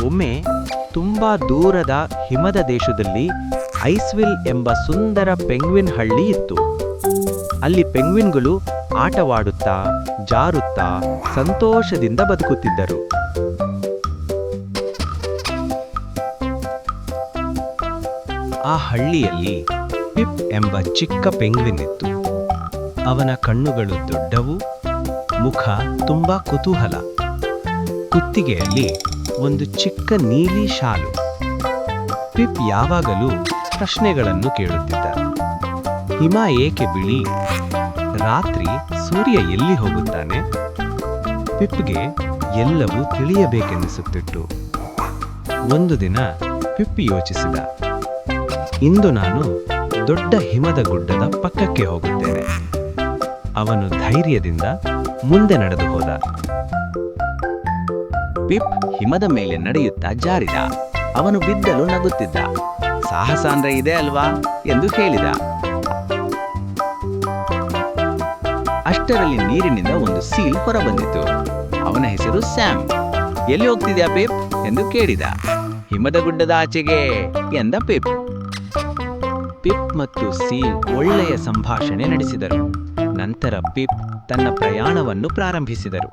ಒಮ್ಮೆ ತುಂಬಾ ದೂರದ ಹಿಮದ ದೇಶದಲ್ಲಿ ಐಸ್ವಿಲ್ ಎಂಬ ಸುಂದರ ಪೆಂಗ್ವಿನ್ ಹಳ್ಳಿ ಇತ್ತು. ಅಲ್ಲಿ ಪೆಂಗ್ವಿನ್ಗಳು ಆಟವಾಡುತ್ತಾ ಜಾರುತ್ತಾ ಸಂತೋಷದಿಂದ ಬದುಕುತ್ತಿದ್ದರು. ಆ ಹಳ್ಳಿಯಲ್ಲಿ ಪಿಪ್ ಎಂಬ ಚಿಕ್ಕ ಪೆಂಗ್ವಿನ್ ಇತ್ತು. ಅವನ ಕಣ್ಣುಗಳು ದೊಡ್ಡವು, ಮುಖ ತುಂಬಾ ಕುತೂಹಲ. ಕುತ್ತಿಗೆಯಲ್ಲಿ ಒಂದು ಚಿಕ್ಕ ನೀಲಿ ಶಾಲು. ಪಿಪ್ ಯಾವಾಗಲೂ ಪ್ರಶ್ನೆಗಳನ್ನು ಕೇಳುತ್ತಿದ್ದ. ಹಿಮ ಏಕೆ ಬಿಳಿ? ರಾತ್ರಿ ಸೂರ್ಯ ಎಲ್ಲಿ ಹೋಗುತ್ತಾನೆ? ಪಿಪ್ಗೆ ಎಲ್ಲವೂ ತಿಳಿಯಬೇಕೆನ್ನಿಸುತ್ತಿತ್ತು. ಒಂದು ದಿನ ಪಿಪ್ ಯೋಚಿಸಿದ, ಇಂದು ನಾನು ದೊಡ್ಡ ಹಿಮದ ಗುಡ್ಡದ ಪಕ್ಕಕ್ಕೆ ಹೋಗುತ್ತೇನೆ. ಅವನು ಧೈರ್ಯದಿಂದ ಮುಂದೆ ನಡೆದು ಹೋದ. ಪಿಪ್ ಹಿಮದ ಮೇಲೆ ನಡೆಯುತ್ತಾ ಜಾರಿದ. ಅವನು ಬಿದ್ದಲು ನಗುತ್ತಿದ್ದ. ಸಾಹಸ ಅಂದ್ರೆ ಇದೆ ಅಲ್ವಾ ಎಂದು ಹೇಳಿದ. ಅಷ್ಟರಲ್ಲಿ ನೀರಿನಿಂದ ಒಂದು ಸೀಲ್ ಹೊರಬಂದಿತು. ಅವನ ಹೆಸರು ಸ್ಯಾಮ್. ಎಲ್ಲಿ ಹೋಗ್ತಿದ್ಯಾ ಪಿಪ್ ಎಂದು ಕೇಳಿದ. ಹಿಮದ ಗುಡ್ಡದ ಆಚೆಗೆ ಎಂದ ಪಿಪ್. ಪಿಪ್ ಮತ್ತು ಸೀಲ್ ಒಳ್ಳೆಯ ಸಂಭಾಷಣೆ ನಡೆಸಿದರು. ನಂತರ ಪಿಪ್ ತನ್ನ ಪ್ರಯಾಣವನ್ನು ಪ್ರಾರಂಭಿಸಿದರು.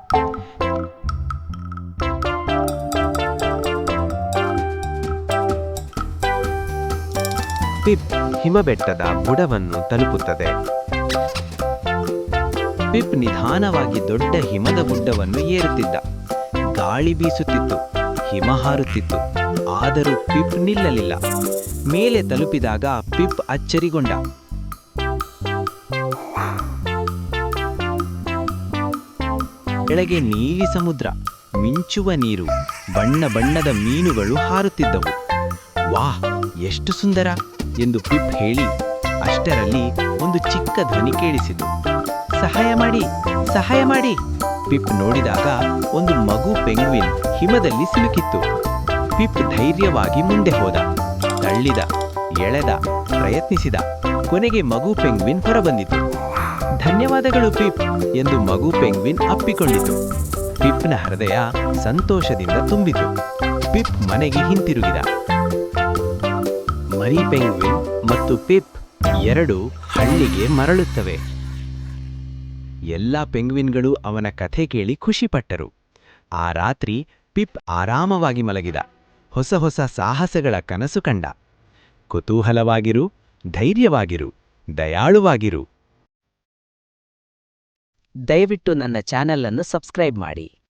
ಪಿಪ್ ಹಿಮಬೆಟ್ಟದ ಬುಡವನ್ನು ತಲುಪುತ್ತದೆ. ಪಿಪ್ ನಿಧಾನವಾಗಿ ದೊಡ್ಡ ಹಿಮದ ಗುಡ್ಡವನ್ನು ಏರುತ್ತಿದ್ದ. ಗಾಳಿ ಬೀಸುತ್ತಿತ್ತು, ಹಿಮ ಹಾರುತ್ತಿತ್ತು. ಆದರೂ ಪಿಪ್ ನಿಲ್ಲಲಿಲ್ಲ. ಮೇಲೆ ತಲುಪಿದಾಗ ಪಿಪ್ ಅಚ್ಚರಿಗೊಂಡ. ಕೆಳಗೆ ನೀಲಿ ಸಮುದ್ರ, ಮಿಂಚುವ ನೀರು, ಬಣ್ಣ ಬಣ್ಣದ ಮೀನುಗಳು ಹಾರುತ್ತಿದ್ದವು. ವಾಹ್, ಎಷ್ಟು ಸುಂದರ ಎಂದು ಪಿಪ್ ಹೇಳಿ, ಅಷ್ಟರಲ್ಲಿ ಒಂದು ಚಿಕ್ಕ ಧ್ವನಿ ಕೇಳಿಸಿತು. ಸಹಾಯ ಮಾಡಿ, ಸಹಾಯ ಮಾಡಿ! ಪಿಪ್ ನೋಡಿದಾಗ ಒಂದು ಮಗು ಪೆಂಗ್ವಿನ್ ಹಿಮದಲ್ಲಿ ಸಿಲುಕಿತ್ತು. ಪಿಪ್ ಧೈರ್ಯವಾಗಿ ಮುಂದೆ ಹೋದ. ತಳ್ಳಿದ, ಎಳೆದ, ಪ್ರಯತ್ನಿಸಿದ. ಕೊನೆಗೆ ಮಗು ಪೆಂಗ್ವಿನ್ ಹೊರಬಂದಿತು. ಧನ್ಯವಾದಗಳು ಪಿಪ್ ಎಂದು ಮಗು ಪೆಂಗ್ವಿನ್ ಅಪ್ಪಿಕೊಂಡಿತು. ಪಿಪ್ನ ಹೃದಯ ಸಂತೋಷದಿಂದ ತುಂಬಿತು. ಪಿಪ್ ಮನೆಗೆ ಹಿಂತಿರುಗಿದ. ಮರಿ ಪೆಂಗ್ವಿನ್ ಮತ್ತು ಪಿಪ್ ಎರಡೂ ಹಳ್ಳಿಗೆ ಮರಳುತ್ತವೆ. ಎಲ್ಲ ಪೆಂಗ್ವಿನ್ಗಳು ಅವನ ಕಥೆ ಕೇಳಿ ಖುಷಿಪಟ್ಟರು. ಆ ರಾತ್ರಿ ಪಿಪ್ ಆರಾಮವಾಗಿ ಮಲಗಿದ. ಹೊಸ ಹೊಸ ಸಾಹಸಗಳ ಕನಸು ಕಂಡ. ಕುತೂಹಲವಾಗಿರು, ಧೈರ್ಯವಾಗಿರು, ದಯಾಳುವಾಗಿರು. ದಯವಿಟ್ಟು ನನ್ನ ಚಾನೆಲ್ ಅನ್ನು ಸಬ್ಸ್ಕ್ರೈಬ್ ಮಾಡಿ.